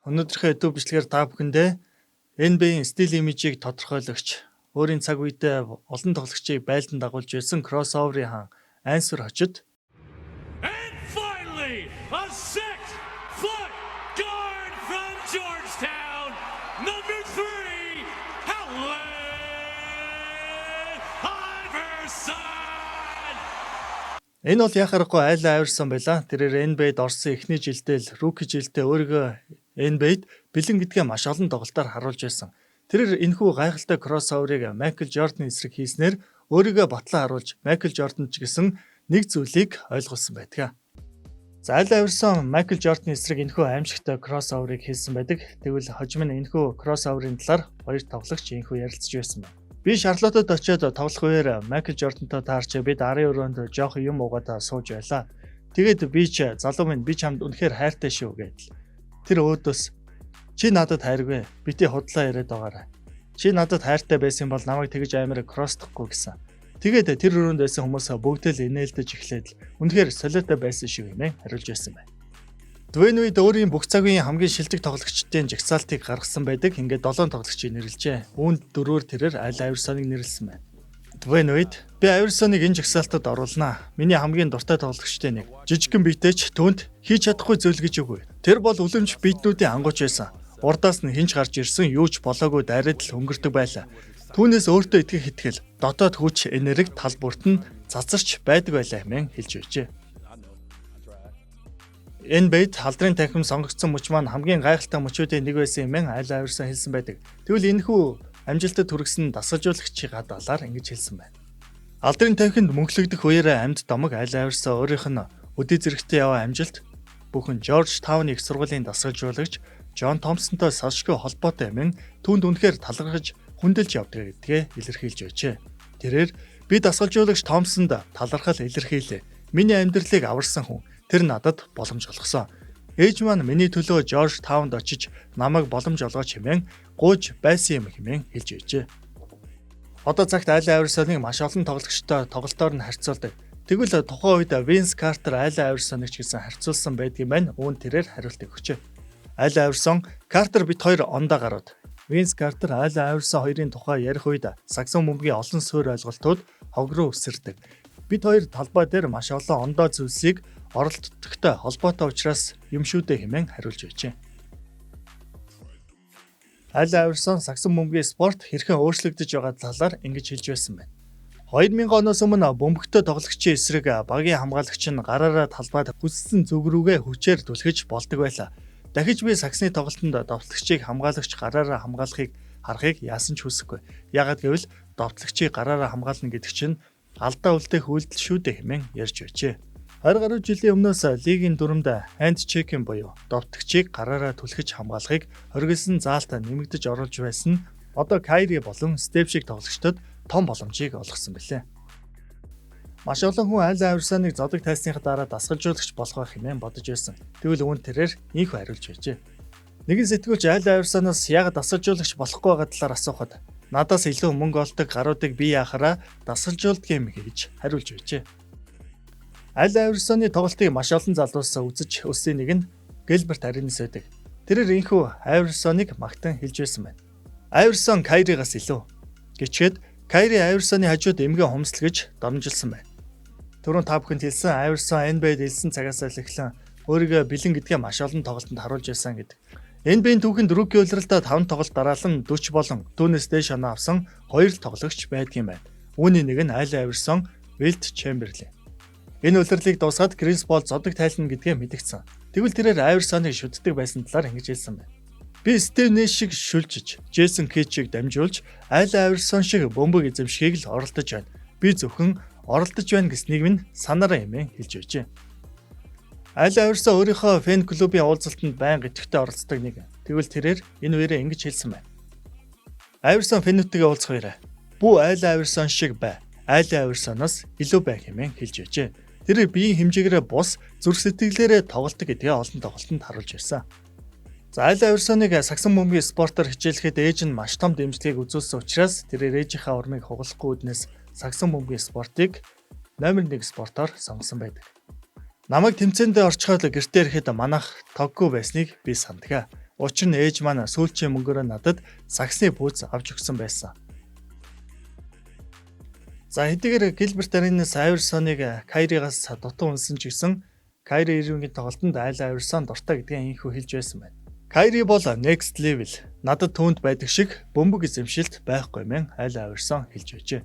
Өнөөдрийнхөө YouTube бичлэгээр та бүхэндээ NBA-ийн стил имижийг тодорхойлогч, өөрийн цаг үедээ олон тоглогчийг байлдан дагуулж байсан кроссоверын хаан Ансвер Хочид And finally, a 6-foot guard from Georgetown, number 3, Allen Iverson. энэ бол яхахгүй Аллен Айверсон байлаа. Тэрээр NBA-д орсон эхний жилдээ л рүүки жилдээ өөрийгөө NBA-д бэлэн гэдгээ маш олон тоглолтоор харуулж байсан. Тэрээр энэхүү гайхалтай кроссоверыг Майкл Жордан эсрэг хийснээр өөрийгөө батлан харуулж Майкл Жордан ч гэсэн нэг зүйлийг ойлгуулсан байдаг. За Аллен Айверсон Майкл Жордан эсрэг энэхүү аимшигтай кроссоверыг хийсэн байдаг. Тэгвэл хожим нь энэхүү кроссоверын талаар хоёр тоглогч энэхүү ярилцж байсан байна. Би Шарлоттод очиод тоглох үеэр Майкл Жордантай таарч бид арын өрөөнд жоох юм уугаад сууж байлаа. Тэгээд би ч залуу минь би чамд үнэхээр хайртай шүү гэдэл. Тэр өөдөөс чи надад хайргүй. Бити худлаа яриад байгаарай. Чи надад хайртай байсан бол намайг тэгж амар кросстохгүй гэсэн. Тэгээд тэр өрөөнд байсан хүмүүс бүгд л инээлдэж эхлээд үнэхээр солиотой байсан шүү гэмээр хариулж байсан байна. Дуэйн Уэйд өөрийн бүх цаг үеийн хамгийн шилдэг тоглогчдын жагсаалтыг гаргасан байдаг. Ингээд 7 тоглогчийг нэрлэжээ. Үүнд 4-өр тэрээр Аллен Айверсоныг нэрлсэн байна. Дуэйн Уэйд би Айверсоныг энэ жагсаалтад оруулнаа. Миний хамгийн дуртай тоглогчтой нэг. Жижигхэн биетэйч түүнд хийж чадахгүй зүйл гэж үгүй. Тэр бол үлэмж биетнүүдийн ангууч байсан. Урдаас нь хинж гарч ирсэн юу ч болоогүй дайраад л өнгөрдөг байлаа. Түүнээс өөртөө итгэх итгэл, дотоод хүч, энерги тал бүрт нь цацарч байдаг байлаа хэмээн хэлж байжээ. NBA-д халдрын танхим сонгогдсон мөч маань хамгийн гайхалтай мөчүүдийн нэг байсан юм Аллен Айверсон хэлсэн байдаг. Тэгвэл энэхүү амжилтад хүргэсэн дасгалжуулагчийн гадаалаар ингэж хэлсэн байна. Алдрын танхимд мөнхлөгдөх үеэрээ амьд домог Аллен Айверсон өөрийнх нь өдөө зэрэгтэй яваа амжилт бүхэн Жоржтаун их сургуулийн дасгалжуулагч Джон Томпсонтой салшгүй холбоотой юм. Түүнд үнэхээр талархаж хүндэлж явдаг гэдгээ илэрхийлж байжээ. Тэрээр би дасгалжуулагч Томпсонд талархал илэрхийлээ. Миний амьдралыг аварсан хүн. Тэр надад боломж олгосон. Ээж маань миний төлөө Жоржтаунд очиж намайг боломж олгооч хэмээн гуйж байсан юм хэмээн хэлж байжээ. Одоо цагт Аллен Айверсоныг маш олон тоглогчтой тоглолтоор нь харьцуулдаг. Тэгвэл тухайн үед Винс Картер Аллен Айверсоныг ч гэсэн харьцуулсан байдгийн байна. Үүн тэрээр хариултыг өгчээ. Аллен Айверсон Картер бит хоёр ондоо гарууд. Винс Картер Аллен Айверсон хоёрын тухай ярих үед саксон бөмбөгийн олон суурь ойлголтууд хог руу үсэрдэг. Бид хоёр талбай дээр маш олон ондоо зүйлсийг оролддогтой холбоотой учраас юм шүү дээ хэмээн хариулж байжээ. Аллен Айверсон саксон бөмбөгийн спорт хэрхэн өөрчлөгдөж байгаа талаар ингэж хэлж байсан байна. 2000 оноос өмнө бөмбөгтэй тоглогчийн эсрэг багийн хамгаалагч нь гараараа талбайд хүссэн зүг рүүгээ хүчээр түлхэж болдог байлаа. Дахиж би саксны тоглолтод довтлогчийг хамгаалагч гараараа хамгаалахыг харахыг яасан ч хүсэхгүй. Яагад гэвэл довтлогчийг гараараа хамгаална гэдэг чинь алдаа үлдээх үйлдэл шүү дээ хэмээн ярьж байжээ. 20 гаруй жилийн өмнөөс лигийн дүрмд ханд чекинг буюу довтлогчийг гараараа түлхэж хамгаалахыг хоригдсан заалтаа нэмэгдэж оруулж байсан нь одоо Кайри болон Стеф шиг тоглогчдод том боломжийг олгосон билээ. Маш олон хүн Аллен Айверсоныг зодог тайсныхаа дараа дасгалжуулагч болох байх хэмээн бодож байсан. Тэгвэл үүн тэрээр ийхүү хариулж байжээ. Нэгэн сэтгүүлч Аллен Айверсоноос яг дасгалжуулагч болохгүй байгаа талаар асуухад надаас илүү мөнгө олдог гаруудыг би яхаараа дасгалжуулдаг юм гэж хариулж байжээ. Аллен Айверсоны тоглолтыг маш олон залуус үзэж өссөн нэг нь Гэлберт Аренис байдаг. Тэрээр энэхүү Айверсоныг магтан хэлж байсан байна. Айверсон Кайригаас илүү гэчээд Кайри Айверсоны хажууд эмгэн хумсалгаж дормжилсан байна. Түрүүн та бүхэнд хэлсэн Айверсон NBA-д элсэн цагаас эхлэн өөрийгөө бэлэн гэдгээ маш олон тоглолтод харуулж байсан гэдэг. NBA-ийн түүхэнд рүүки улиралдаа 5 тоглолт дараалан 40 болон түүнээс дээш оноо авсан 2 тоглогч байдгийн байна. Үүний нэг нь Аллен Айверсон, Wilt Chamberlain. Энэ улирлыг дуусгаад Крис Пол зодог тайлна гэдгээ мэдгдсэн. Тэгвэл тэрээр Айверсоныг шүтдэг байсан талаар ингэж хэлсэн байна. Би Стив Нэш шиг шүлжиж, Джейсон Кид шиг дамжуулж, Аллен Айверсон шиг бөмбөг эзэмшихийг л оролдож байна. Би зөвхөн оролдож байна гэснийг минь санаараа хэмээн хэлж байжээ. Аллен Айверсон өөрийнхөө фэн клубын уулзалтанд байнга идэвхтэй оролцдог нэг. Тэгвэл тэрээр энэ үеэрээ ингэж хэлсэн байна. Айверсон фэнүүдтэйгээ уулзах үеэрээ "Бүү Аллен Айверсон шиг бай. Аллен Айверсоноос илүү бай" хэмээн хэлж байжээ. Тэр биеийн хэмжээгээрээ бус зүрх сэтгэлээрээ тоглолтог гэдгээ олон тоглолтод харуулж ирсэн. За Аллен Айверсоныг саксон бөмбөгийн спортоор хичээлэхэд ээж нь маш том дэмжлэгийг үзүүлсэн учраас тэр ээжийнхээ урмыг хугалахгүй үднээс саксон бөмбөгийн спортыг номер 1 спортоор сонгосон байдаг. Намайг тэмцээндээ орчхоод гэртээ ирэхэд манайх тоггүй байсныг би сандгаа. Учир нь ээж маань сүүлчийн мөнгөөрөө надад саксны бүүц авч өгсөн байсан. За хэдийгээр Гилберт Аренас Айверсоныг Кайригаас дутуу үнсэн ч гэсэн Кайри Ирвингийн тоглолтод Айверсон дуртай гэдгийг инхүү хэлж байсан байна. Кайри бол next level. Надад түүнд байдаг шиг бөмбөг эзэмшилт байхгүй мэн Айверсон хэлж байжээ.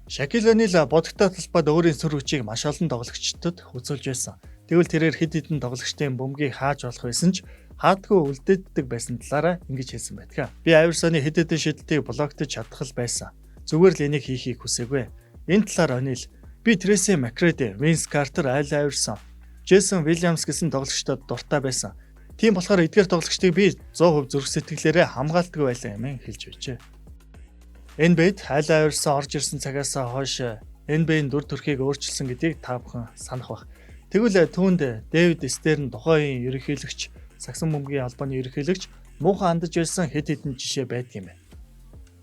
Шакил О'Нил бодогтой талбайд өөрийн сүр хүчийг маш олон тоглогчдод үзүүлж байсан. Тэгвэл тэрээр хэд хэдэн тоглогчдын бөмбөгийг хааж болох байсан ч хаадгүй үлдээддэг байсан талаараа ингэж хэлсэн байдаг. Би Айверсоны хэд хэдэн шийдэлтийг блоктож чадах л байсан. Зүгээр л энийг хийхийг хүсээгүй. Энэ талаар О'Нил би Трейси Макгрейди, Винс Картер, Айверсон, Джейсон Вильямс гэсэн тоглогчдод дуртай байсан. Тийм болохоор эдгээр тоглогчдыг би 100% зүрх сэтгэлээрээ хамгаалдаг байлаа юм хэлж байжээ. NBA-д Айверсон орж ирсэн цагаас хойш NBA-ийн дүр төрхийг өөрчилсөн гэдгийг та бүхэн санах бах. Тэгвэл түүнд Дэвид Стерн тухайн ерөнхийлөгч, Саксон бөмбөгийн албаны ерөнхийлөгч муухан хандаж байсан хэд хэдэн жишээ байдаг юм байна.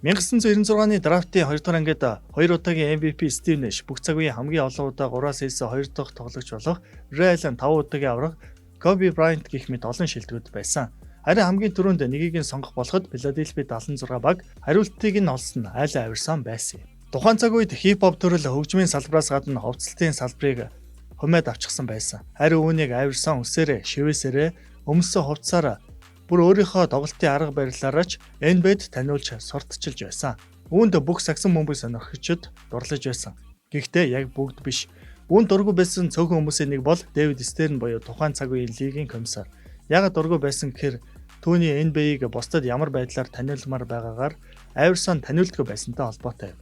1996-ны драфтын 2 дахь ангид 2 удаагийн MVP Стив Нэш, бүх цаг үеийн хамгийн олон удаа 3-аас илүү 2 дахь тоглогч болох Рэй Аллен 5 удаагийн авраг, Коби Брайант гэх мэт олон шилдэгүүд байсан. Харин хамгийн түрүүнд нэгийг нь сонгох болоход Филадельфи 76 баг хариултыг нь олсон Аллен Айверсон байсан юм. Тухайн цаг үед хип-хоп төрөл хөгжмийн салбараас гадна хувцалтын салбарыг хумаад авчихсан байсан. Харин үүнийг Айверсон үсээрээ, шивээсээрээ өмссөн хувцсаар бүр өөрийнхөө тоглолтын арга барилаараа ч NBA-д таниулж сурталчилж байсан. Үүнд бүх Саксон бөмбөг сонирхогчид дурлаж байсан. Гэхдээ яг бүгд биш. Үүнд дургүй байсан цөөхөн хүмүүсийн нэг бол Дэвид Стерн буюу тухайн цаг үеийн лигийн комиссар. Яагаад дургүй байсан гэхээр түүний NBA-г бусдад ямар байдлаар таниулмаар байгаагаар Айверсон таниулдаггүй байсантай холбоотой юм.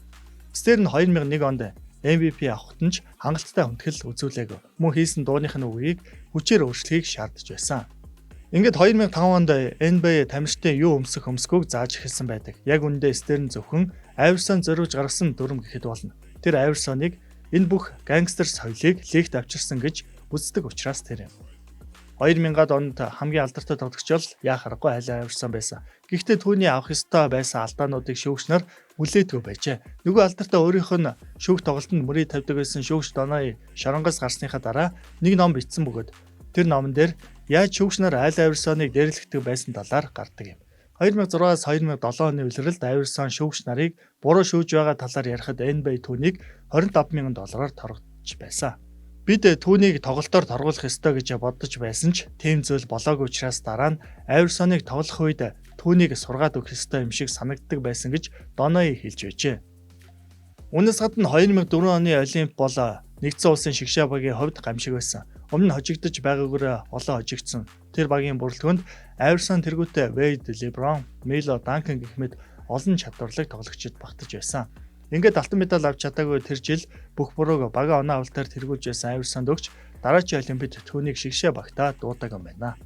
Стерн 2001 онд MVP авахт нь ч хангалттай хүндэтгэл үзүүлээгүй. Мөн хийсэн дууных нь үгийг хүчээр өөрчлөхийг шаардж байсан. Ингээд 2005 онд NBA тамирчдын юу өмсөх өмсгүйг зааж эхэлсэн байдаг. Яг үүндээ Стерн зөвхөн Айверсон зориулж гаргасан дүрм гэхэд болно. Тэр Айверсоныг энэ бүх гангстер соёлыг лигт авчирсан гэж үздэг учраас тэр юм. 2000-ад онд хамгийн алдартай тоглогч бол яах аргагүй Аллен Айверсон байсан. Гэхдээ түүний авах ёстой байсан алдаануудыг шүүгчнэр хүлээдгүй байжээ. Нөгөө алдартай өөрийнх нь шүүх тоглолтод мөрий тавьдаг байсан шүүгч Доной шоронгоос гарсныхаа дараа нэг ном бичсэн бөгөөд тэр номон дээр яаж шүүгчнэр Аллен Айверсоныг дээрлэхдэг байсан талаар гардаг юм. 2006-аас 2007 оны улиралд Айверсон шүүгч нарыг буруу шүүж байгаа талаар ярихад NBA түүнийг $25,000 торгож байсан. Бид түүнийг тоглолтоор торгуулах ёстой гэж бодож байсан ч тийм зүйл болоогүй учраас дараа нь Айверсоныг тоглох үед түүнийг сургаад өгөх ёстой юм шиг санагддаг байсан гэж Доной хэлж байжээ. Үүнээс гадна 2004 оны Олимп бол нэгдсэн улсын шигшээ багийн хувьд гамшиг байсан. Өмнө нь хожигдож байгаагаар олон хожигдсон. Тэр багийн бүрэлдэхүүнд Айверсон тэргүүтээ Wade, LeBron, Melo, Duncan гэх мэт олон чадварлаг тоглогчид багтаж байсан. Ингээд алтан медаль авч чадаагүй тэр жил бүх бурууг бага оноо авалтаар тэргүүлж байсан Айверсонд өгч дараагийн Олимпиад түүнийг шигшээ багтаа дуудаг юм байна.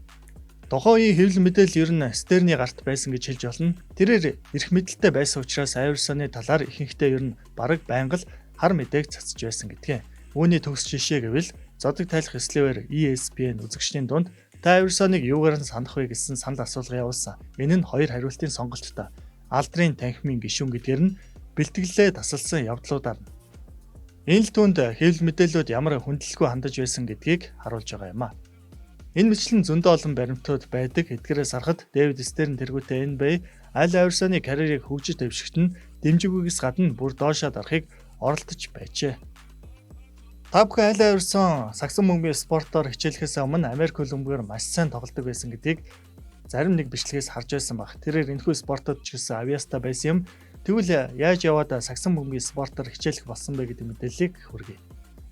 Тухайн үеийн хэвлэл мэдээлэл ер нь Стерний гарт байсан гэж хэлж болно. Тэрээр эрх мэдэлтэй байсан учраас Айверсоны талаар ихэнхдээ ер нь бараг байнга л хар мэдээг цацж байсан гэдгээ. Үүний төгс жишээ гэвэл зодог тайлах эслэвэр ESPN үзэгчдийн дунд та Айверсоныг юугаар нь санах вэ гэсэн санал асуулга явуулсан. Энэ нь хоёр хариултын сонголттой. Алдрын танхимын гишүүн гэдгээр нь бэлтгэлээ тасалсан явдлуудаар нь. Энэ л түүнд хэвлэл мэдээллүүд ямар хүндлэлгүй хандаж байсан гэдгийг харуулж байгаа юм а. Энэ мэтлэн зөндөө олон баримтууд байдаг. Эдгээрээс харахад Дэвид Стерн тэргүүтээ NBA Аллен Айверсоны карьерийг хөгжиж дэвшигт нь дэмжигүйгээс гадна бүр доошоо дарахыг оролдож байжээ. Та бүхэн Аллен Айверсон Саксон бөмбөгийн спортоор хичээлэхээс өмнө Америк хөлбөмбөгээр маш сайн тоглодог байсан гэдгийг зарим нэг бичлэгээс харж байсан баг. Тэрээр энэхүү спортод ч гэсэн авьяастай байсан юм. Тэгвэл яаж яваад Саксон бөмбөгийн спортоор хичээлэх болсон бэ гэдэг мэдээллийг хүргэе.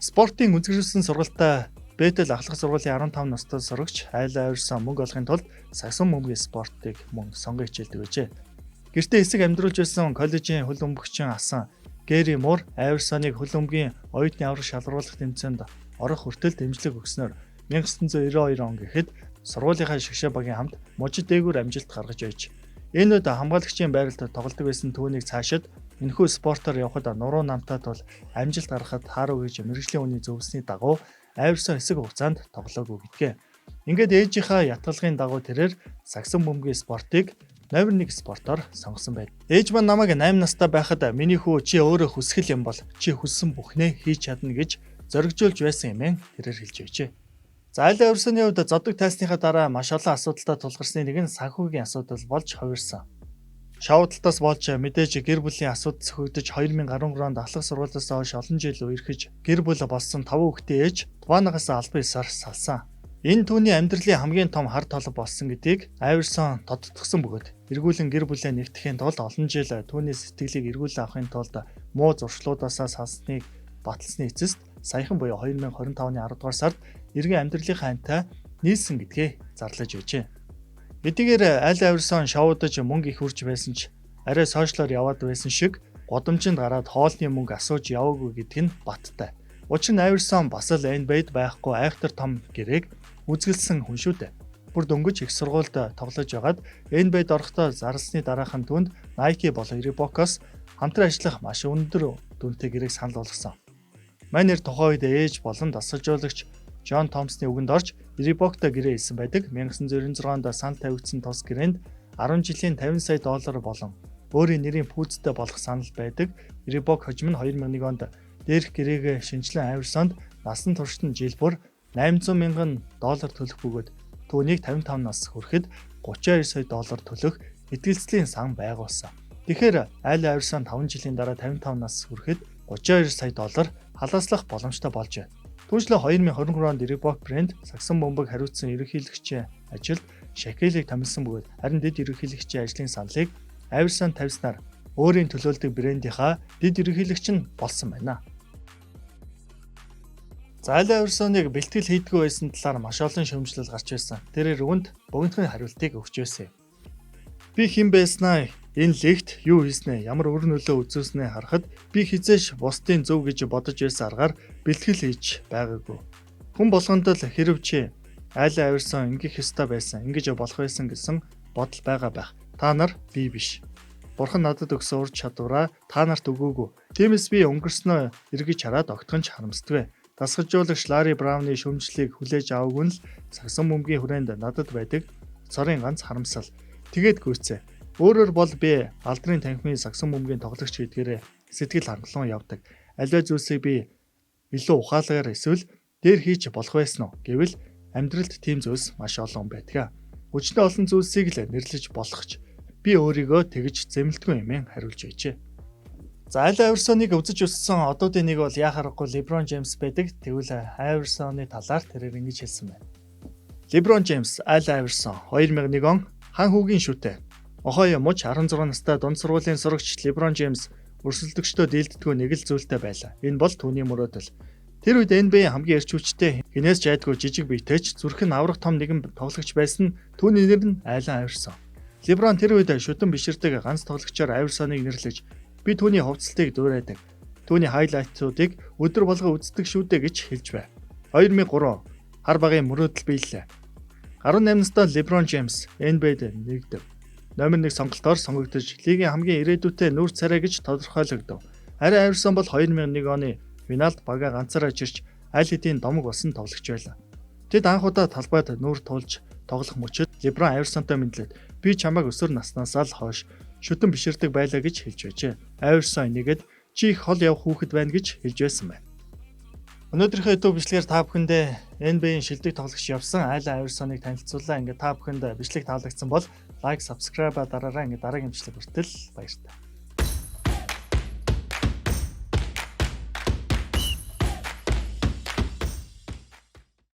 Спортын үзэгдүүлсэн сургалтаа Бэтэл ахлах сургуулийн 15 настай сурагч Аллен Айверсон мөнгө олохын тулд Саксон бөмбөгийн спортыг мөн сонгон хичээлдэг байжээ. Гэртээ эсэг амьдруулж байсан коллежийн хөл бөмбөгчин асан Гэри Мур Айверсоныг хөл бөмбөгийн оюутны авраг шалгаруулах тэмцээнд орох хүртэл дэмжлэг өгснөөр 1992 он гэхэд сургуулийнхаа шигшээ багийн хамт мужид дээгүүр амжилт гаргаж байж энэ үед хамгаалагчийн байралд тоглодог байсан түүнийг цаашид энэхүү спортоор явхад нуруу намтай тул амжилт гаргахад хааруу гэж мэргэжлийн үний зөвлөсний дагуу Айверсон хэсэг хугацаанд тоглоогүй гэдгээ. Ингээд ээжийнхаа ятгалгын дагуу тэрээр Саксон бөмбөгийн спортыг номер 1 спортоор сонгосон байд. Ээж маань намайг 8 настай байхад миний хүү чи өөрөө хүсгэл юм бол чи хүссэн бүхнээ хийж чадна гэж зоригжуулж байсан юм тэрээр хэлж байжээ. За Аль Айверсоны хувьд зодог тайсныхаа дараа маш олон асуудалтай тулгарсны нэг нь санхүүгийн асуудал болж хувирсан. Шоудалтаас болж мэдээж гэр бүлийн асуудал цөхөгдөж 2013 онд ахлах сургуулиас хойш олон жил үерхэж гэр бүл болсон 5 хүүхдийн ээж Туванагаас албан ёсоор салсан. Энэ түүний амьдралын хамгийн том хар толб болсон гэдгийг Айверсон тодтогсон бөгөөд эргүүлэн гэр бүлээ нэгтгэхийн тулд олон жил түүний сэтгэлийг эргүүлэн авахын тулд муу зуршлуудаас салсныг баталсны эцэст саяхан буюу 2025 оны 10 дугаар сард эргэн амьдралынхаа амтаа нийлсэн гэдгээ зарлаж байжээ. Эдгээр Аль Айверсон шоудаж мөнгө их хүрч байсан ч арай сошиалор яваад байсан шиг годомжинд гараад хоолны мөнгө асууж яваагүй гэдэг нь баттай. Учир нь Айверсон бас л NBA-д байхгүй айхтар том гэрээг үзгэлсэн хүн шүү дээ. Бүр дөнгөж их сургуульд тоглож байгаад NBA-д орохдоо зарлсны дараахан түнд Nike болон Reebok-оос хамтран ажиллах маш өндөр дүнтэй гэрээг санал болгосон. Манер тухайн үед ээж болон дасгалжуулагч Джон Томсны үгэнд орж Reebok-тай гэрээ хийсэн байдаг. 1996 онд санал тавигдсан тус гэрээнд 10 жилийн $50 сая болон өөрийн нэрийн пүүцтэй болох санал байдаг. Reebok хожим нь 2001 онд дээрх гэрээгээ шинжилэн Айверсонд насан туршид нь жил бүр $800,000 төлөх бөгөөд түүнийг 55 нас хүрэхэд $32 сая төлөх итгэлцлийн сан байгуулсан. Тэгэхээр Аль Айверсон 5 жилийн дараа 55 нас хүрэхэд $32 сая халааслах боломжтой болж байна. Түүнчлэн 2023 онд Reebok брэнд сагсан бөмбөг хариуцсан ерөнхийлөгчийн ажилд Shaquille-ийг томилсон бөгөөд харин дэд ерөнхийлөгчийн ажлын саналыг Айверсон тавьснаар өөрийн төлөөлдөг брэндийнхаа дэд ерөнхийлөгч нь болсон байна. За Аль Айверсоныг бэлтгэл хийдгүү байсан талаар маш олон шүүмжлэл гарч байсан. Тэрээр үүнд богинохын хариултыг өгч байсан. Би хэн байснаа, энэ лигт юу хийснэ, ямар үр нөлөө үзүүлснэ харахад би хизээш бусдын зөв гэж бодож байсан аргаар бэлтгэл хийж байгаагүй. Хүн болгонд л хэрв чи Аль Айверсон ингэх ёстой байсан, ингэж болох байсан гэсэн бодол байгаа байх. Та нар би биш. Бурхан надад өгсөн ур чадвараа та нарт өгөөгүй. Тиймээс би өнгөрснөө эргэж хараад огтхон ч харамсдаггүй. Дасгалжуулагч Ларри Брауны шүүмжлэлийг хүлээж аваагүй нь л сагсан бөмбөгийн хүрээнд надад байдаг цорын ганц харамсал. Тэгээд гүйцээ. Өөрөөр бол би алдрын танхимын сагсан бөмбөгийн тоглогч гэдгээрээ сэтгэл хангалуун явдаг. Аливаа зүйлсийг би илүү ухаалгаар эсвэл дээр хийж болох байсан уу гэвэл амьдралд тийм зүйлс маш олон байдаг. Өчнөө олон зүйлсийг л нэрлэж болохч би өөрийгөө тэгж зэмлэлтгүй юмэн хариулж байжээ. За Аль Айверсоныг өвдөж өссөн одуудын нэг бол яхахгүй LeBron James байдаг. Тэгвэл Айверсоны талаар тэрээр ингэж хэлсэн байна. LeBron James, Аль Айверсон 2001 он хан хүүгийн шүтээ. Ohio муж 16 настай дунд сургуулийн сурагч LeBron James өрсөлдөгчдөө дийлддэггүй нэг л зүйлтэй байлаа. Энэ бол түүний мөрөөдөл. Тэр үед NBA хамгийн эрч хүчтэй хинээс ч айдгүй жижиг биетэйч зүрх нь аврах том нэгэн тоглогч байсан түүний нэр нь Аль Айверсон. LeBron тэр үед шүтэн биширдэг ганц тоглогчоор Айверсоныг нэрлэж би түүний хувцалтыг дуурайдаг. Түүний хайлайтуудыг өдөр болго үздэг шүү дээ гэж хэлж байв. 2003 хар багийн мөрөөдөл биеллээ. 18 настай LeBron James NBA-д нэгдэв. Номер 1 сонголтоор сонгогдож лигийн хамгийн ирээдүйтэй нүүр царай гэж тодорхойлогдов. Харин Айверсон бол 2001 оны финалд багаа ганцаараа чирч аль хэдийн домог болсон тоглогч байлаа. Тэд анх удаа талбайд нүүр туулж тоглох мөчөд LeBron Айверсонтой мэдлээд би чамайг өсвөр наснаасаа л хойш шүтэн биширдэг байлаа гэж хэлж байжээ. Айверсон энийгэд чи их хол явах хүүхэд байна гэж хэлж байсан байна. Өнөөдрийнхөө YouTube бичлэгээр та бүхэндээ NBA-ийн шилдэг тоглогч явсан Аль Айверсоныг танилцууллаа. Ингээд та бүхэнд бичлэг таалагдсан бол лайк, subscribe дараарай. Ингээд дараагийн бичлэг хүртэл баярлалаа.